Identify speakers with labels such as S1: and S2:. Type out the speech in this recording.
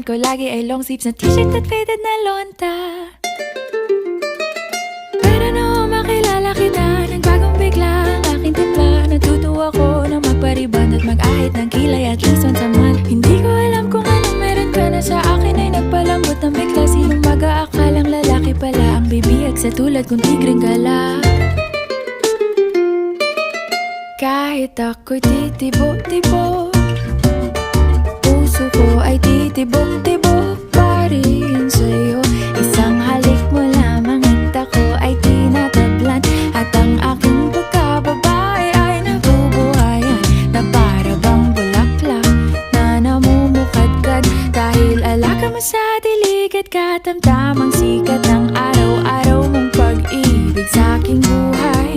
S1: ko lagi ay long sleeves na t-shirt at faded na lonta. Pero noong makilala kita, nagbagong bigla ang aking timpla. Natutuwa ko na magpariban at mag-ahit ng kilay at least once a month. Hindi ko alam kung anong meron ka na sa akin ay nagpalambot ng bigla. Sinong mag-aakalang lalaki pala ang bibiyag sa tulad kong tigreng gala. Kahit ako'y titibo-tibo, puso ko ay titibok-tibok pa rin sa'yo. Isang halik mo lamang at ako ay tinatablan, at ang aking pagkababae ay nabubuhayan na para bang bulaklak na namumukadkad. Dahil alaga mo sa dilig at katamtamang sikat ng araw-araw mong pag-ibig sa aking buhay.